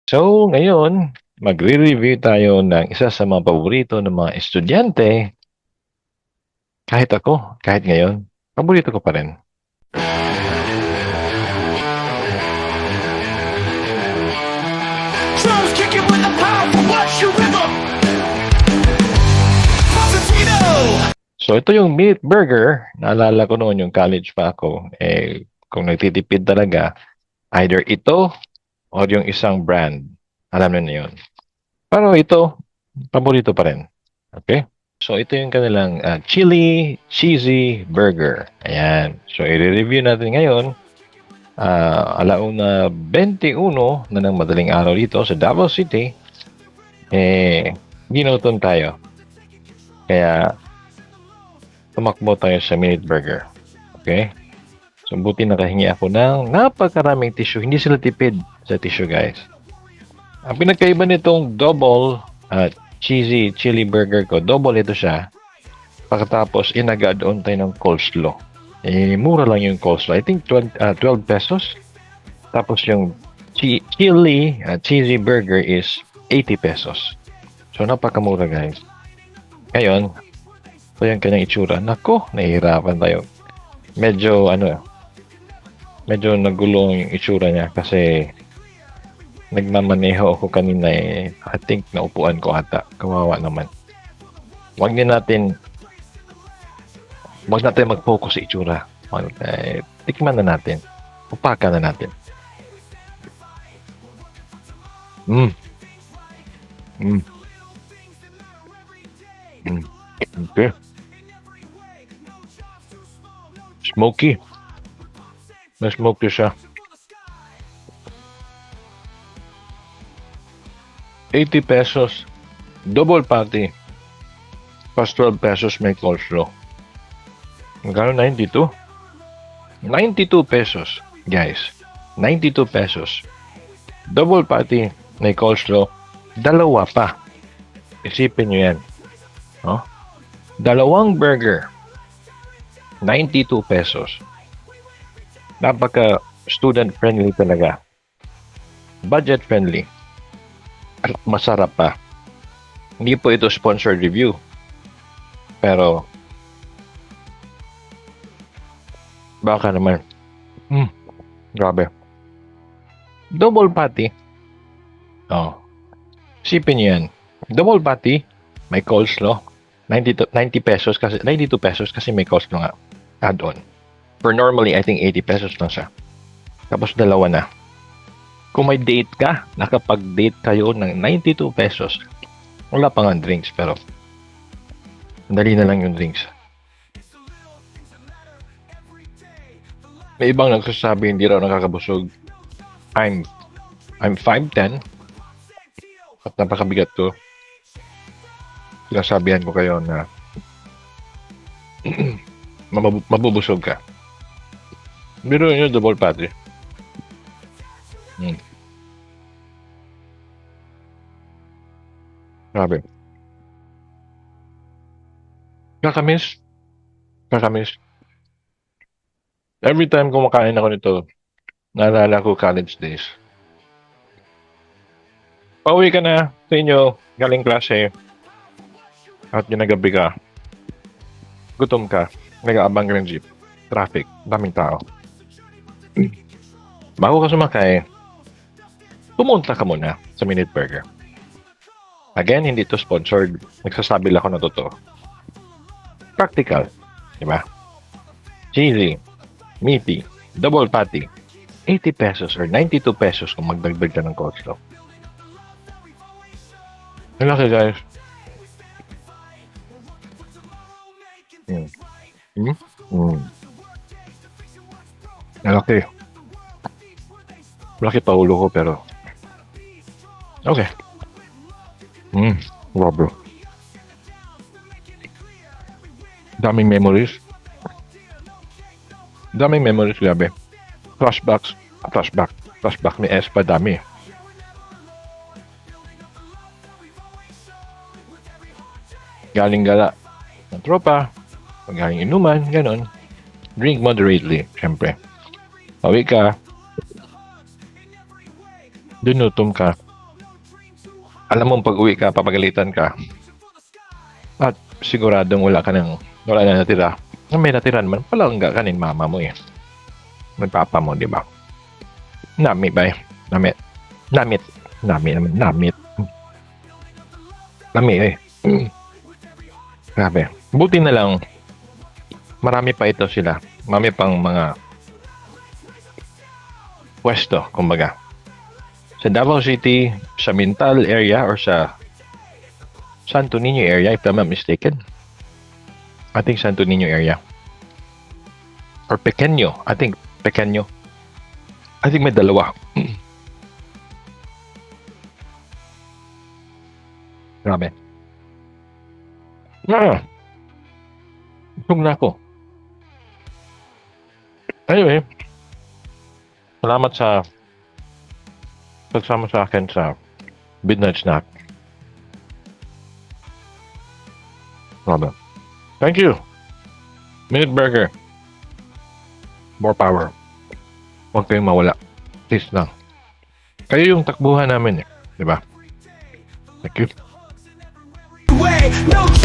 So, ngayon, magre-review tayo ng isa sa mga paborito ng mga estudyante. Kahit ako, kahit ngayon, paborito ko pa rin. Drums kicking with the powerful Russian rhythm. Constantino. So, ito yung meat burger. Naalala ko noon yung college pa ako. Kung nagtitipid talaga, either ito or yung isang brand. Alam niyo na yun. Pero ito, paborito pa rin. Okay? So, ito yung kanilang chili cheesy burger. Ayan. So, i-review natin ngayon. Alauna 21 na ng madaling araw dito sa Davao City. Ginutom tayo. Kaya, tumakbo tayo sa Minute Burger. Okay? So, buti nakahingi ako ng napakaraming tissue. Hindi sila tipid sa tissue, guys. Ang pinagkaiba nitong double cheesy chili burger ko, double ito siya. Pagkatapos, inag-add-on tayo ng coleslaw. Mura lang yung coleslaw. I think 12 pesos. Tapos yung chili cheesy burger is 80 pesos. So, napakamura, guys. Ngayon, ito yung kanyang itsura. Nako, nahihirapan tayo. Medyo nagulo yung itsura niya kasi nagmamaneho ako kanina I think naupuan ko ata. Kawawa naman. Wag natin mag-focus sa itsura. Tikman na natin. Upakan na natin. Okay. Smoky. May smoky siya. 80 pesos. Double patty. Plus 12 pesos may coleslaw. Magkano? 92? 92 pesos, guys. 92 pesos. Double patty may coleslaw. Dalawa pa. Isipin nyo yan. Oh? Dalawang burger. 92 pesos. Napaka student friendly talaga. Budget friendly. At masarap pa. Hindi po ito sponsored review. Pero baka naman. Grabe. Double patty. Oh. Sipin niyo yan. Double patty, may coleslaw. 90 pesos kasi 92 pesos kasi may coleslaw nga add-on. For normally, I think 80 pesos lang siya. Tapos dalawa na. Kung may date ka, nakapag-date kayo ng 92 pesos, wala pa nga drinks, pero dali na lang yung drinks. May ibang nagsasabi hindi raw nakakabusog. I'm 5'10", at napakabigat to. Sinasabihan ko kayo na mabubusog ka. Biro nyo double patty. Grabe. Kakamis. Every time kumakain ako nito, naalala ko college days. Pauwi ka na sa inyo, galing klase, at ginagabi ka, gutom ka, nag-aabang ka ng jeep, traffic, daming tao. Bago ka sumakay, pumunta ka muna sa Minute Burger. Again, hindi ito sponsored. Nagsasabi lang ako na totoo. Practical. Diba? Cheesy, meaty, double patty, 80 pesos or 92 pesos kung magdagdag ka ng coleslaw. Ang laki, guys. Malaki. Malaki pa ulo ko pero okay. Grabe. Daming memories. Grabe. Flashback ni S pa dami. Galing gala ng tropa, galing inuman, ganon. Drink moderately, syempre. Pawi ka, dinutom ka, alam mong pag-uwi ka, papagalitan ka. At siguradong wala na natira. May natira naman, palangga ka nin mama mo eh. May papa mo, di ba? Nami ba eh? Namit Nami eh. Grabe. Buti na lang, marami pa ito sila. Marami pang mga pwesto, kumbaga. Sa Davao City, sa Mintal area or sa Santo Niño area, if I'm not mistaken. I think Santo Niño area. Or Pequeño. I think Pequeño. I think may dalawa. Grabe. Busog na ako. Anyway, salamat sa pagsama sa akin sa midnight snack. Grabe. Thank you. Minute Burger. More power. Huwag kayong mawala. Please lang. Kayo yung takbuhan namin eh. Diba? Thank you. Way, no